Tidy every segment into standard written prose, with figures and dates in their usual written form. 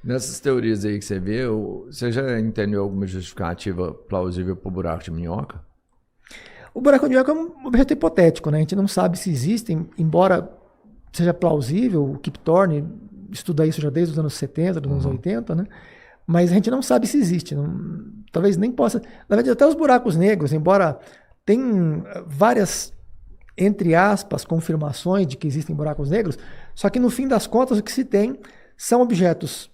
Nessas teorias aí que você vê, você já entendeu alguma justificativa plausível para o buraco de minhoca? O buraco de minhoca é um objeto hipotético, né? A gente não sabe se existem, embora seja plausível, o Kip Thorne estuda isso já desde os anos 70, dos anos 80, né? Mas a gente não sabe se existe. Talvez nem possa... Na verdade, até os buracos negros, embora tem várias, entre aspas, confirmações de que existem buracos negros, só que no fim das contas o que se tem são objetos,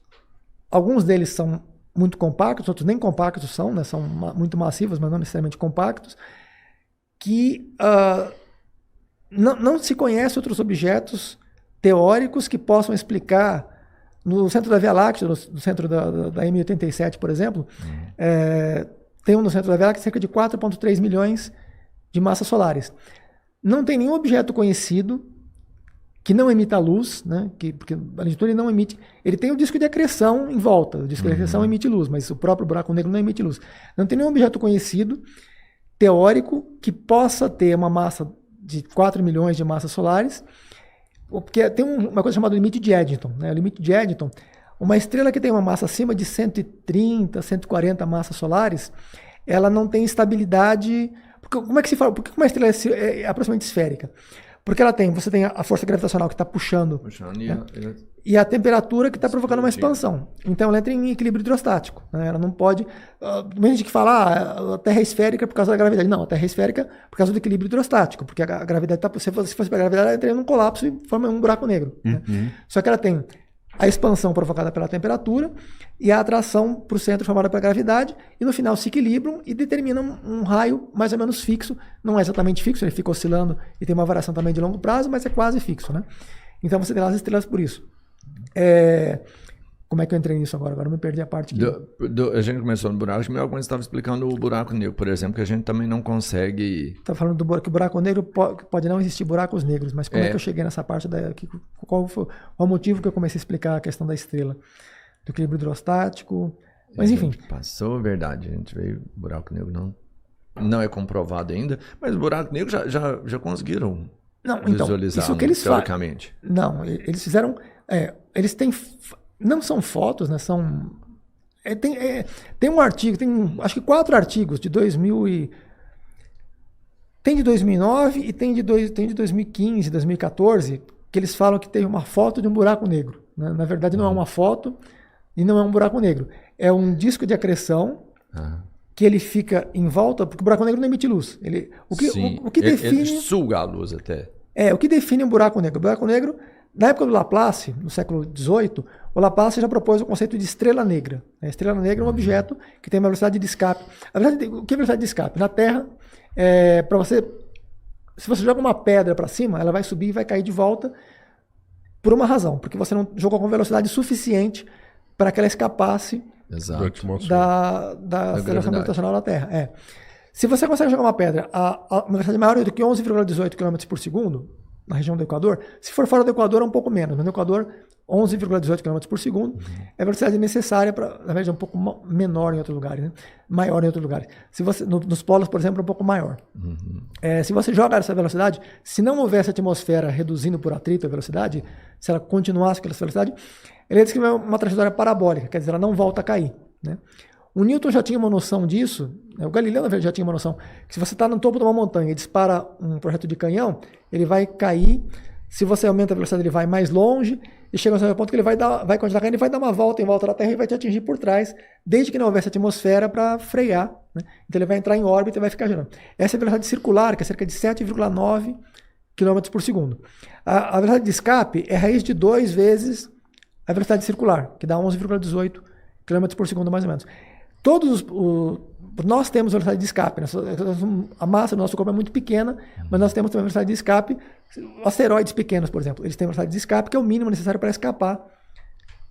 alguns deles são muito compactos, outros nem compactos são, né? São muito massivos, mas não necessariamente compactos, que não se conhece outros objetos teóricos que possam explicar. No centro da Via Láctea, no centro da M87, por exemplo, tem no centro da Via Láctea cerca de 4,3 milhões de massas solares. Não tem nenhum objeto conhecido que não emita luz, né? Porque além de tudo ele não emite. Ele tem o disco de acreção em volta, o disco de acreção emite luz, mas o próprio buraco negro não emite luz. Não tem nenhum objeto conhecido teórico que possa ter uma massa de 4 milhões de massas solares, porque tem uma coisa chamada limite de Eddington. Né? O limite de Eddington, uma estrela que tem uma massa acima de 130, 140 massas solares, ela não tem estabilidade. Como é que se fala? Por que uma estrela é aproximadamente esférica? Porque você tem a força gravitacional que está puxando né? E a temperatura que está provocando uma expansão. Então ela entra em equilíbrio hidrostático. Né? Ela não pode... Tem gente que fala a Terra é esférica por causa da gravidade. Não, a Terra é esférica por causa do equilíbrio hidrostático, porque a gravidade está... Se fosse para a gravidade, ela entraria num colapso e forma um buraco negro. Né? Só que ela tem a expansão provocada pela temperatura e a atração para o centro formada pela gravidade, e no final se equilibram e determinam um raio mais ou menos fixo. Não é exatamente fixo, ele fica oscilando e tem uma variação também de longo prazo, mas é quase fixo. Né? Então você tem lá as estrelas por isso. Como é que eu entrei nisso agora? Agora eu me perdi a parte aqui. A gente começou no buraco de minhoca, mas estava explicando o buraco negro, por exemplo, que a gente também não consegue... Está falando que o buraco negro pode não existir buracos negros, mas como é que eu cheguei nessa parte? Qual foi o motivo que eu comecei a explicar a questão da estrela? Do equilíbrio hidrostático, mas enfim. Passou a verdade, a gente veio, buraco negro não é comprovado ainda, mas o buraco negro já conseguiram visualizar isso que eles teoricamente. Não, eles fizeram... eles têm... Não são fotos, né? São... tem um artigo, tem acho que 4 artigos de 2000 tem de 2009 e tem de 2015, 2014, que eles falam que tem uma foto de um buraco negro. Né? Na verdade não é uma foto e não é um buraco negro. É um disco de acreção que ele fica em volta, porque o buraco negro não emite luz. O que define... Ele suga a luz até. O que define um buraco negro? O buraco negro, na época do Laplace, no século XVIII, o Laplace já propôs o conceito de estrela negra. A estrela negra é um objeto que tem uma velocidade de escape. O que é velocidade de escape? Na Terra, se você joga uma pedra para cima, ela vai subir e vai cair de volta por uma razão, porque você não jogou com velocidade suficiente para que ela escapasse da aceleração gravitacional da Terra. Se você consegue jogar uma pedra a uma velocidade maior do que 11,18 km por segundo, na região do Equador, se for fora do Equador é um pouco menos, mas no Equador 11,18 km por segundo é a velocidade necessária para, na verdade, é um pouco menor em outros lugares, né? Maior em outros lugares. Se você, nos polos, por exemplo, é um pouco maior. Se você joga essa velocidade, se não houvesse atmosfera reduzindo por atrito a velocidade, se ela continuasse com essa velocidade, ele ia descrever uma trajetória parabólica, quer dizer, ela não volta a cair. Né? O Newton já tinha uma noção disso, o Galileu, na verdade, já tinha uma noção, que se você está no topo de uma montanha e dispara um projeto de canhão, ele vai cair. Se você aumenta a velocidade, ele vai mais longe, e chega a um certo ponto que ele vai continuar caindo, ele vai dar uma volta em volta da Terra e vai te atingir por trás, desde que não houvesse atmosfera para frear. Né? Então ele vai entrar em órbita e vai ficar girando. Essa é a velocidade circular, que é cerca de 7,9 km por segundo. A velocidade de escape é raiz de 2 vezes a velocidade circular, que dá 11,18 km por segundo, mais ou menos. Nós temos velocidade de escape, né? A massa do nosso corpo é muito pequena, mas nós temos também velocidade de escape. Asteroides pequenos, por exemplo, eles têm velocidade de escape, que é o mínimo necessário para escapar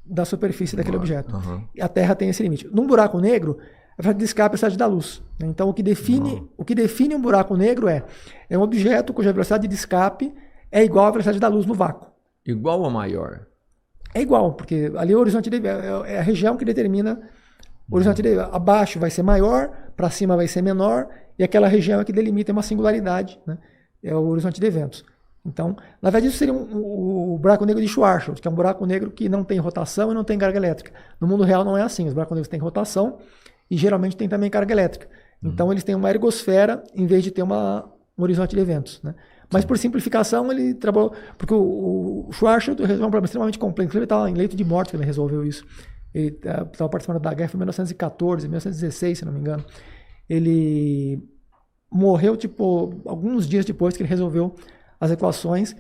da superfície daquele objeto. E a Terra tem esse limite. Num buraco negro, a velocidade de escape é a velocidade da luz. Né? Então, o que define um buraco negro é um objeto cuja velocidade de escape é igual à velocidade da luz no vácuo. Igual ou maior? É igual, porque ali o horizonte é a região que determina. O horizonte abaixo vai ser maior, para cima vai ser menor, e aquela região é que delimita uma singularidade, né? É o horizonte de eventos. Então, na verdade, isso seria o buraco negro de Schwarzschild, que é um buraco negro que não tem rotação e não tem carga elétrica. No mundo real não é assim, os buracos negros têm rotação e geralmente tem também carga elétrica. Então, eles têm uma ergosfera em vez de ter um horizonte de eventos, né? Mas por simplificação, ele trabalhou... Porque o Schwarzschild resolveu um problema extremamente complexo. Inclusive, ele estava em leito de morte quando ele resolveu isso. Ele estava participando da guerra, foi em 1914, 1916, se não me engano. Ele morreu, alguns dias depois que ele resolveu as equações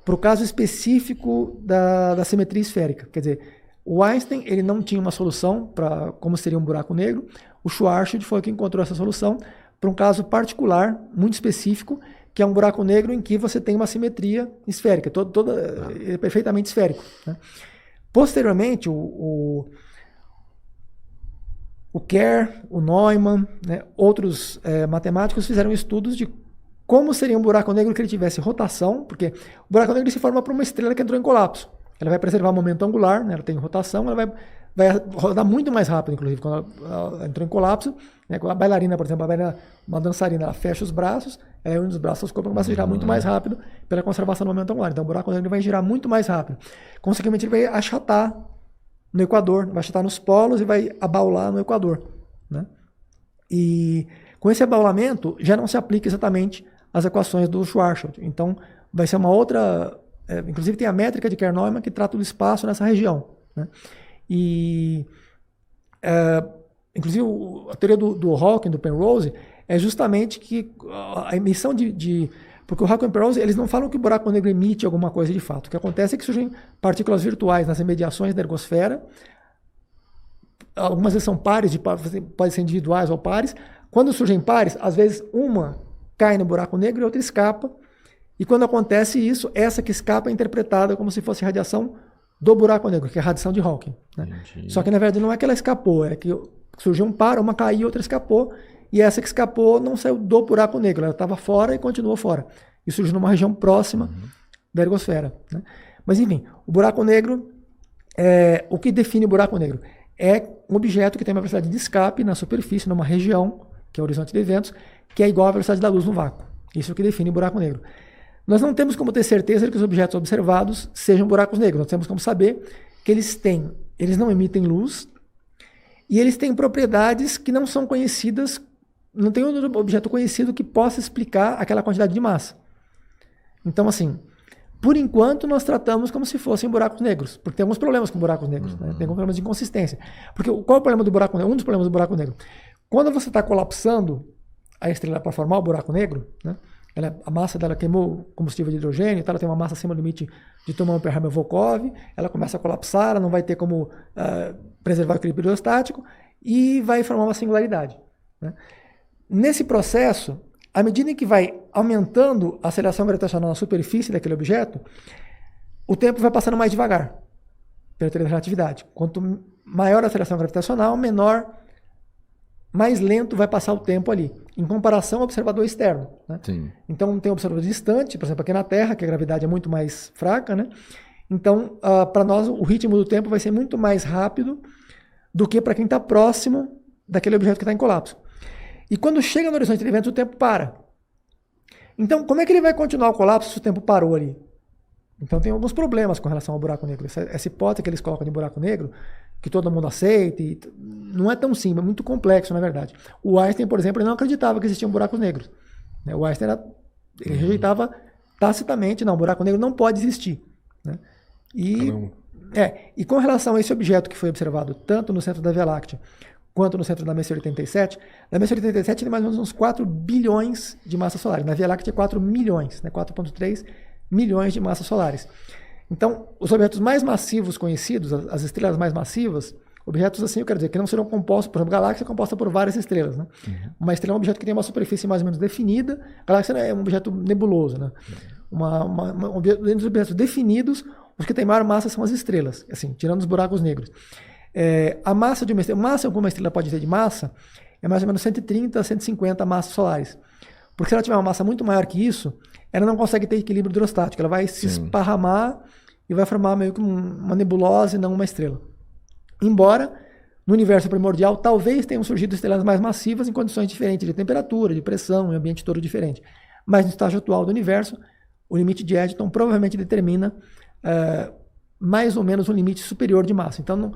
para o caso específico da simetria esférica. Quer dizer, o Einstein ele não tinha uma solução para como seria um buraco negro. O Schwarzschild foi o que encontrou essa solução para um caso particular, muito específico, que é um buraco negro em que você tem uma simetria esférica, é perfeitamente esférico, né? Posteriormente, o Kerr, o Neumann, né, outros matemáticos fizeram estudos de como seria um buraco negro que ele tivesse rotação, porque o buraco negro se forma por uma estrela que entrou em colapso. Ela vai preservar o momento angular, né, ela tem rotação, ela vai rodar muito mais rápido, inclusive, quando ela entrou em colapso. Né, a bailarina, por exemplo, uma dançarina, ela fecha os braços, ela une os braços, o corpo começa a girar muito mais rápido pela conservação do momento angular. Então o buraco negro vai girar muito mais rápido. Consequentemente, ele vai achatar no equador, vai achatar nos polos e vai abaular no equador, né? E com esse abaulamento, já não se aplica exatamente as equações do Schwarzschild. Então, vai ser uma outra... inclusive, tem a métrica de Kerr-Neumann que trata do espaço nessa região, né? E, inclusive, a teoria do Hawking, do Penrose, é justamente que a emissão porque o Hawking e o Penrose, eles não falam que o buraco negro emite alguma coisa de fato. O que acontece é que surgem partículas virtuais nas imediações da ergosfera. Algumas vezes são pares, podem ser individuais ou pares. Quando surgem pares, às vezes uma cai no buraco negro e outra escapa. E quando acontece isso, essa que escapa é interpretada como se fosse radiação do buraco negro, que é a radiação de Hawking, né? Só que na verdade não é que ela escapou, é que surgiu um par, uma caiu, outra escapou, e essa que escapou não saiu do buraco negro, ela estava fora e continuou fora. E surgiu numa região próxima da ergosfera, né? Mas enfim, o buraco negro, o que define o buraco negro? É um objeto que tem uma velocidade de escape na superfície, numa região, que é o horizonte de eventos, que é igual à velocidade da luz no vácuo. Isso é o que define o buraco negro. Nós não temos como ter certeza de que os objetos observados sejam buracos negros. Nós temos como saber que eles não emitem luz e eles têm propriedades que não são conhecidas, não tem outro objeto conhecido que possa explicar aquela quantidade de massa. Então, assim, por enquanto nós tratamos como se fossem buracos negros, porque tem alguns problemas com buracos negros, né? Tem alguns problemas de inconsistência. Porque qual é o problema do buraco negro? Um dos problemas do buraco negro. Quando você está colapsando a estrela para formar o buraco negro, né? A massa dela queimou combustível de hidrogênio, então ela tem uma massa acima do limite de Tolman-Perhamel-Volkov, ela começa a colapsar, ela não vai ter como preservar o equilíbrio hidrostático e vai formar uma singularidade, né? Nesse processo, à medida em que vai aumentando a aceleração gravitacional na superfície daquele objeto, o tempo vai passando mais devagar, pela teoria da relatividade. Quanto maior a aceleração gravitacional, mais lento vai passar o tempo ali, em comparação ao observador externo, né? Sim. Então, tem um observador distante, por exemplo, aqui na Terra, que a gravidade é muito mais fraca, né? Então, para nós, o ritmo do tempo vai ser muito mais rápido do que para quem está próximo daquele objeto que está em colapso. E quando chega no horizonte de eventos, o tempo para. Então, como é que ele vai continuar o colapso se o tempo parou ali? Então, tem alguns problemas com relação ao buraco negro. Essa hipótese que eles colocam de buraco negro, que todo mundo aceita, não é tão simples, é muito complexo, na verdade. O Einstein, por exemplo, ele não acreditava que existiam buracos negros, né? O Einstein ele rejeitava tacitamente, não, buraco negro não pode existir, né? E com relação a esse objeto que foi observado tanto no centro da Via Láctea quanto no centro da Messier 87, na Messier 87 tem mais ou menos uns 4 bilhões de massas solares, na Via Láctea 4 milhões, né? 4,3 milhões de massas solares. Então, os objetos mais massivos conhecidos, as estrelas mais massivas, objetos assim, eu quero dizer, que não serão compostos, por exemplo, galáxia é composta por várias estrelas, né? Uma estrela é um objeto que tem uma superfície mais ou menos definida, a galáxia é um objeto nebuloso, né? Dentro dos objetos definidos, os que têm maior massa são as estrelas, assim, tirando os buracos negros. A massa de uma estrela, massa que uma estrela pode ter de massa, é mais ou menos 130 a 150 massas solares. Porque se ela tiver uma massa muito maior que isso, ela não consegue ter equilíbrio hidrostático, ela vai se esparramar e vai formar meio que uma nebulosa e não uma estrela. Embora, no universo primordial, talvez tenham surgido estrelas mais massivas em condições diferentes de temperatura, de pressão, em ambiente todo diferente. Mas no estágio atual do universo, o limite de Eddington provavelmente determina mais ou menos um limite superior de massa. Então,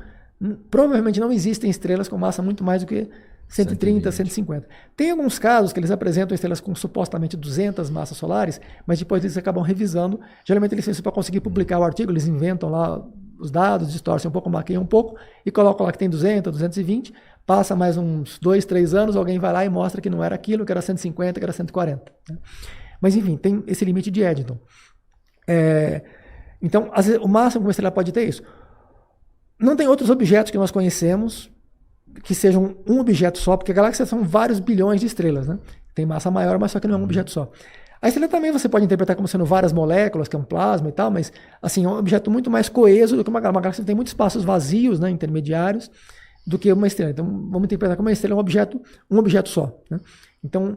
provavelmente não existem estrelas com massa muito mais do que 130, 150. Tem alguns casos que eles apresentam estrelas com supostamente 200 massas solares, mas depois eles acabam revisando. Geralmente eles fazem isso para conseguir publicar o artigo, eles inventam lá os dados, distorcem um pouco, maquiam um pouco e colocam lá que tem 200, 220. Passa mais uns 2, 3 anos, alguém vai lá e mostra que não era aquilo, que era 150, que era 140. Né? Mas enfim, tem esse limite de Eddington. Então, às vezes, o máximo que uma estrela pode ter é isso. Não tem outros objetos que nós conhecemos que sejam um objeto só, porque a galáxia são vários bilhões de estrelas, né? Tem massa maior, mas só que não é um objeto só. A estrela também você pode interpretar como sendo várias moléculas, que é um plasma e tal, mas assim, é um objeto muito mais coeso do que uma galáxia. Tem muitos espaços vazios, né, intermediários, do que uma estrela. Então, vamos interpretar como uma estrela é um objeto só. Né? Então,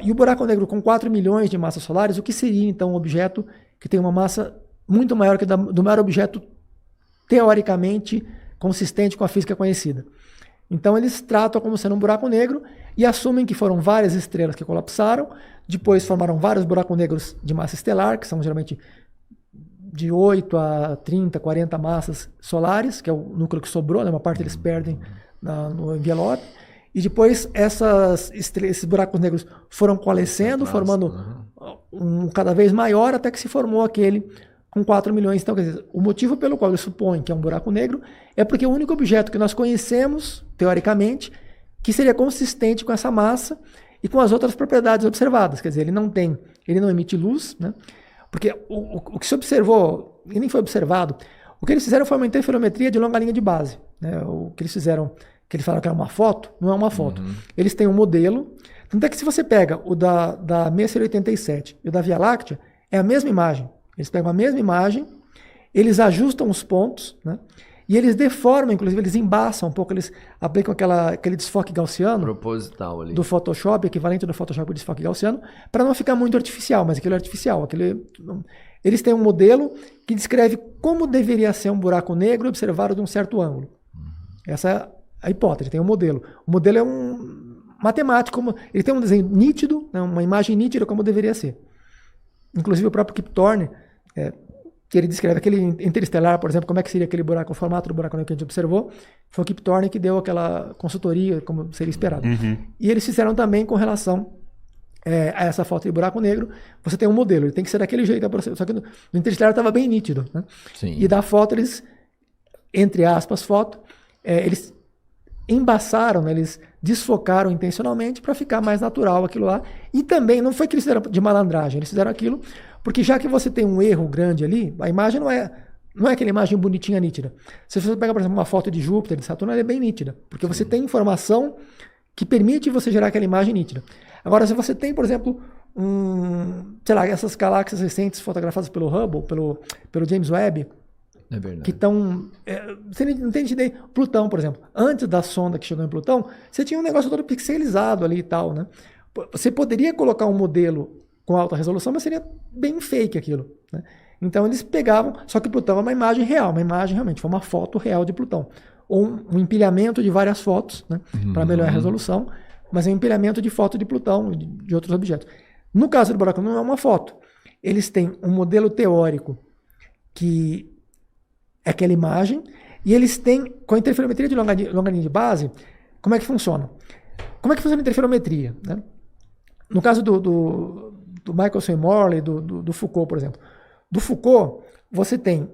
e o buraco negro com 4 milhões de massas solares, o que seria então um objeto que tem uma massa muito maior que do maior objeto teoricamente consistente com a física conhecida? Então eles tratam como sendo um buraco negro e assumem que foram várias estrelas que colapsaram, depois formaram vários buracos negros de massa estelar, que são geralmente de 8 a 30, 40 massas solares, que é o núcleo que sobrou, né? Uma parte eles perdem no envelope, e depois esses buracos negros foram coalescendo, formando um cada vez maior, até que se formou aquele com 4 milhões. Então, quer dizer, o motivo pelo qual eles supõem que é um buraco negro é porque é o único objeto que nós conhecemos, teoricamente, que seria consistente com essa massa e com as outras propriedades observadas. Quer dizer, ele não emite luz, né? Porque o que se observou, e nem foi observado, o que eles fizeram foi uma interferometria de longa linha de base. Né? O que eles fizeram, que eles falaram que era uma foto, não é uma foto. Eles têm um modelo, tanto é que se você pega o da 6687 e o da Via Láctea, é a mesma imagem. Eles pegam a mesma imagem, eles ajustam os pontos, né? E eles deformam, inclusive eles embaçam um pouco, eles aplicam aquele desfoque gaussiano proposital ali. Do Photoshop, equivalente do Photoshop com desfoque gaussiano, para não ficar muito artificial, mas aquilo é artificial. Eles têm um modelo que descreve como deveria ser um buraco negro observado de um certo ângulo. Essa é a hipótese, tem um modelo. O modelo é um matemático, ele tem um desenho nítido, né, uma imagem nítida como deveria ser. Inclusive o próprio Kip Thorne, que ele descreve aquele interestelar, por exemplo, como é que seria aquele buraco, o formato do buraco negro que a gente observou, foi o Kip Thorne que deu aquela consultoria, como seria esperado. E eles fizeram também com relação a essa foto de buraco negro, você tem um modelo, ele tem que ser daquele jeito, só que no interestelar estava bem nítido. Né? E da foto eles, entre aspas, eles embaçaram, né? Eles desfocaram intencionalmente para ficar mais natural aquilo lá. E também, não foi que eles fizeram de malandragem, eles fizeram aquilo porque já que você tem um erro grande ali, a imagem não é aquela imagem bonitinha, nítida. Se você pegar, por exemplo, uma foto de Júpiter, de Saturno, ela é bem nítida, porque você tem informação que permite você gerar aquela imagem nítida. Agora, se você tem, por exemplo, sei lá, essas galáxias recentes fotografadas pelo Hubble, pelo James Webb, que estão... você não tem ideia. Plutão, por exemplo. Antes da sonda que chegou em Plutão, você tinha um negócio todo pixelizado ali e tal, né? Você poderia colocar um modelo com alta resolução, mas seria bem fake aquilo, né? Então eles pegavam... Só que Plutão é uma imagem real, uma imagem realmente, foi uma foto real de Plutão. Ou um empilhamento de várias fotos, né? Para melhorar a resolução, mas é um empilhamento de foto de Plutão, de outros objetos. No caso do buraco não é uma foto. Eles têm um modelo teórico que é aquela imagem, e eles têm, com a interferometria de longa linha de base, como é que funciona? Como é que funciona a interferometria? Né? No caso do Michelson e Morley, do Foucault, por exemplo. Do Foucault, você tem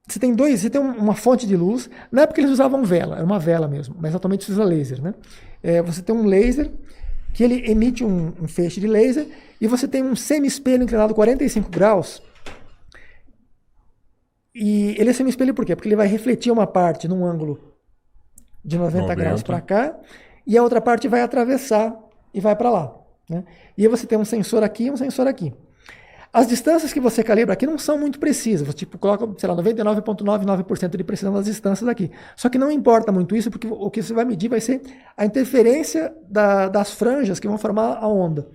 você tem uma fonte de luz. Na época eles usavam vela, era uma vela mesmo, mas atualmente se usa laser. Né? Você tem um laser que ele emite um feixe de laser, e você tem um semi-espelho inclinado 45 graus. E ele é semi-espelho por quê? Porque ele vai refletir uma parte num ângulo de 90 graus para cá, e a outra parte vai atravessar e vai para lá. Né? E aí você tem um sensor aqui e um sensor aqui. As distâncias que você calibra aqui não são muito precisas. Você coloca, sei lá, 99,99% de precisão das distâncias aqui. Só que não importa muito isso, porque o que você vai medir vai ser a interferência das franjas que vão formar a onda.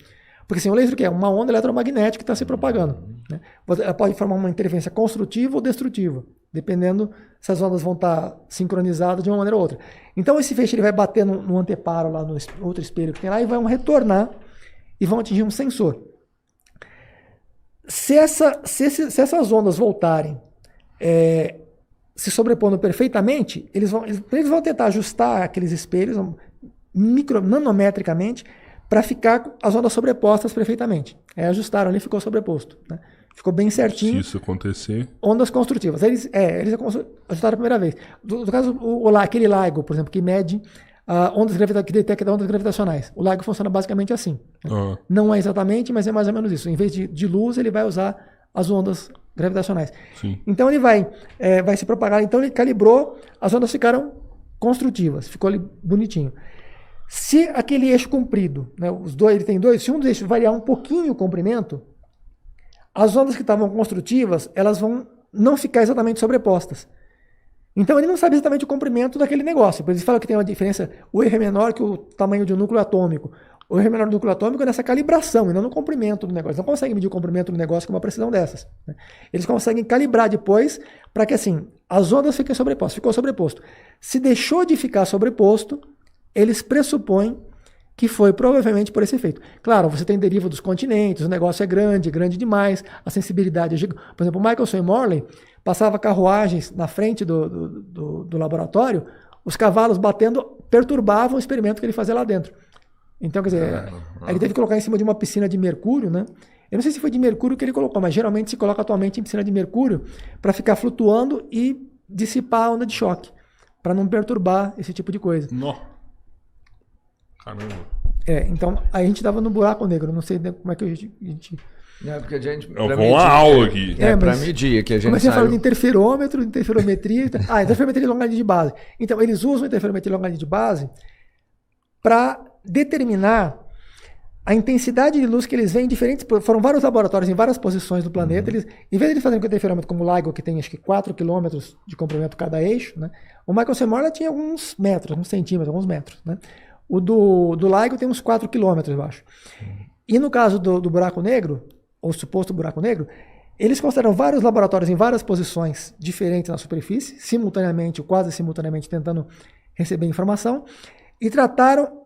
Porque assim, o laser que é uma onda eletromagnética que está se propagando. Né? Ela pode formar uma interferência construtiva ou destrutiva, dependendo se as ondas vão estar sincronizadas de uma maneira ou outra. Então esse feixe ele vai bater no anteparo, lá no outro espelho que tem lá, e vai retornar e vão atingir um sensor. Se essas ondas voltarem se sobrepondo perfeitamente, eles vão tentar ajustar aqueles espelhos nanometricamente para ficar as ondas sobrepostas perfeitamente. Ajustaram ali e ficou sobreposto. Né? Ficou bem certinho. Se isso acontecer... Ondas construtivas. Eles ajustaram a primeira vez. No caso, aquele LIGO, por exemplo, que mede que detecta ondas gravitacionais. O LIGO funciona basicamente assim. Né? Não é exatamente, mas é mais ou menos isso. Em vez de luz, ele vai usar as ondas gravitacionais. Sim. Então ele vai se propagar. Então ele calibrou, as ondas ficaram construtivas. Ficou ali bonitinho. Se aquele eixo comprido, né, ele tem dois, se um dos eixos variar um pouquinho o comprimento, as ondas que estavam construtivas, elas vão não ficar exatamente sobrepostas. Então ele não sabe exatamente o comprimento daquele negócio. Por isso ele fala que tem uma diferença, o erro é menor que o tamanho de um núcleo atômico. O erro é menor do núcleo atômico é nessa calibração, e não no comprimento do negócio. Eles não conseguem medir o comprimento do negócio com uma precisão dessas. Né? Eles conseguem calibrar depois para que assim, as ondas fiquem sobrepostas. Ficou sobreposto. Se deixou de ficar sobreposto, eles pressupõem que foi provavelmente por esse efeito. Claro, você tem deriva dos continentes, o negócio é grande demais, a sensibilidade é gigante. Por exemplo, o Michelson e Morley passava carruagens na frente do laboratório, os cavalos batendo perturbavam o experimento que ele fazia lá dentro. Então, quer dizer, ele teve que colocar em cima de uma piscina de mercúrio, né? Eu não sei se foi de mercúrio que ele colocou, mas geralmente se coloca atualmente em piscina de mercúrio para ficar flutuando e dissipar a onda de choque, para não perturbar esse tipo de coisa. Nossa. Caramba. Então, aí a gente estava no buraco negro, não sei como é que a gente... Porque a gente... Eu vou uma aula aqui. Para medir, que a gente comecei a falar de interferômetro, interferometria... interferometria de longa linha de base. Então, eles usam interferometria de longa linha de base para determinar a intensidade de luz que eles veem em diferentes... Foram vários laboratórios em várias posições do planeta. Eles, em vez de eles fazerem com interferômetro como o LIGO, que tem acho que 4 km de comprimento cada eixo, né? O Michelson Morley tinha alguns metros, uns centímetros, alguns metros, né? O do LIGO tem uns 4 km, eu acho. E no caso do buraco negro, ou suposto buraco negro, eles consideram vários laboratórios em várias posições diferentes na superfície, simultaneamente ou quase simultaneamente tentando receber informação, e trataram,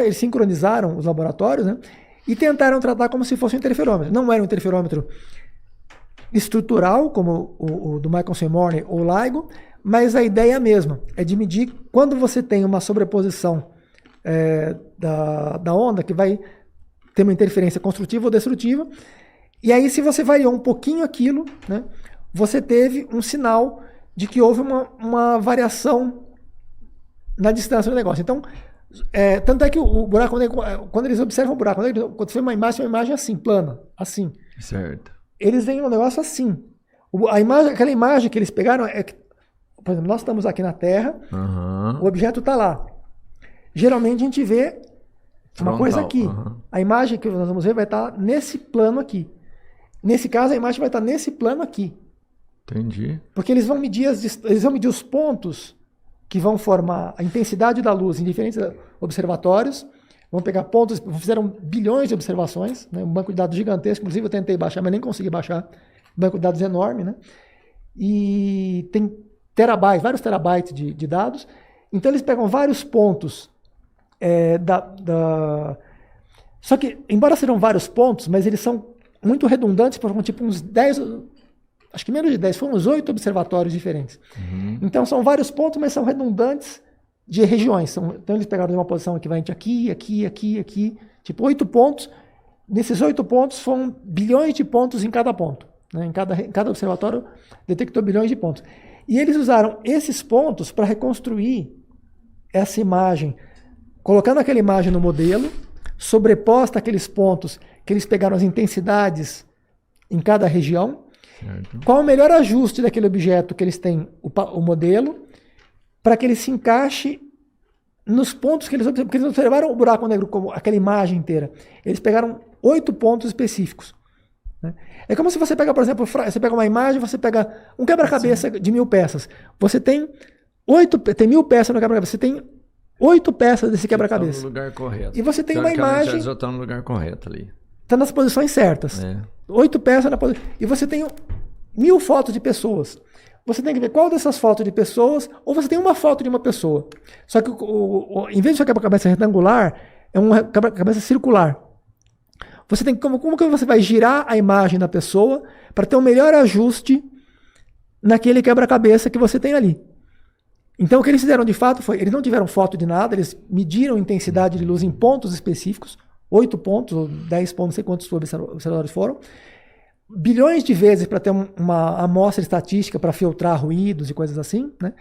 eles sincronizaram os laboratórios, né, e tentaram tratar como se fosse um interferômetro. Não era um interferômetro estrutural, como o do Michelson Morley ou o LIGO, mas a ideia é a mesma, é de medir quando você tem uma sobreposição da onda, que vai ter uma interferência construtiva ou destrutiva, e aí se você variou um pouquinho aquilo, né, você teve um sinal de que houve uma variação na distância do negócio. Então, tanto é que o buraco negro, quando eles observam o buraco negro, quando você vê uma imagem assim, plana, assim. Certo. Eles veem um negócio assim. Aquela imagem que eles pegaram por exemplo, nós estamos aqui na Terra, o objeto está lá. Geralmente a gente vê uma coisa aqui. A imagem que nós vamos ver vai estar nesse plano aqui. Nesse caso, a imagem vai estar nesse plano aqui. Entendi. Porque eles vão medir os pontos que vão formar a intensidade da luz em diferentes observatórios. Vão pegar pontos, fizeram bilhões de observações, né? Um banco de dados gigantesco. Inclusive eu tentei baixar, mas nem consegui baixar. Um banco de dados enorme, né? E tem vários terabytes de dados. Então eles pegam vários pontos Só que, embora sejam vários pontos, mas eles são muito redundantes, foram tipo uns 10, acho que menos de 10, foram uns 8 observatórios diferentes. Então são vários pontos, mas são redundantes de regiões. Então eles pegaram uma posição equivalente aqui, tipo 8 pontos. Nesses 8 pontos foram bilhões de pontos em cada ponto. Né? Em cada observatório detectou bilhões de pontos. E eles usaram esses pontos para reconstruir essa imagem, colocando aquela imagem no modelo, sobreposta aqueles pontos que eles pegaram as intensidades em cada região. Certo. Qual o melhor ajuste daquele objeto que eles têm, o modelo, para que ele se encaixe nos pontos que eles observaram. Porque eles observaram o buraco negro como aquela imagem inteira. Eles pegaram 8 pontos específicos. Né? É como se você pega, por exemplo, você pega uma imagem, você pega um quebra-cabeça de 1000 peças. Você tem 1000 peças no quebra-cabeça. Você tem 8 peças desse quebra-cabeça. Estão no lugar correto. E você tem uma imagem... Já estão no lugar correto ali. Está nas posições certas. 8 peças na posição. E você tem 1000 fotos de pessoas. Você tem que ver qual dessas fotos de pessoas, ou você tem uma foto de uma pessoa. Só que em vez de ser quebra-cabeça retangular, é uma quebra-cabeça circular. você tem como que você vai girar a imagem da pessoa para ter o melhor ajuste naquele quebra-cabeça que você tem ali. Então o que eles fizeram de fato foi, eles não tiveram foto de nada, eles mediram a intensidade de luz em pontos específicos, 8 pontos ou 10 pontos, não sei quantos observadores foram, bilhões de vezes para ter uma amostra estatística para filtrar ruídos e coisas assim, né?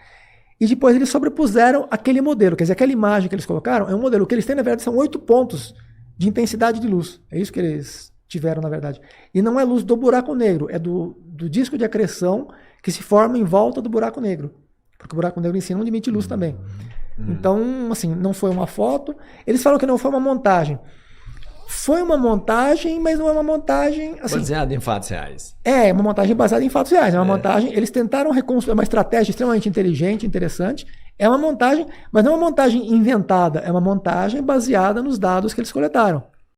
E depois eles sobrepuseram aquele modelo, quer dizer, aquela imagem que eles colocaram é um modelo. O que eles têm, na verdade, são 8 pontos de intensidade de luz. É isso que eles tiveram, na verdade. E não é luz do buraco negro, é do disco de acreção que se forma em volta do buraco negro. Porque o buraco negro em si não emite luz também. Então, assim, não foi uma foto. Eles falam que não foi uma montagem. Foi uma montagem, mas não é uma montagem... Assim, baseada em fatos reais. É uma montagem baseada em fatos reais. É uma montagem... Eles tentaram reconstruir uma estratégia extremamente inteligente, interessante. É uma montagem, mas não é uma montagem inventada. É uma montagem baseada nos dados que eles coletaram.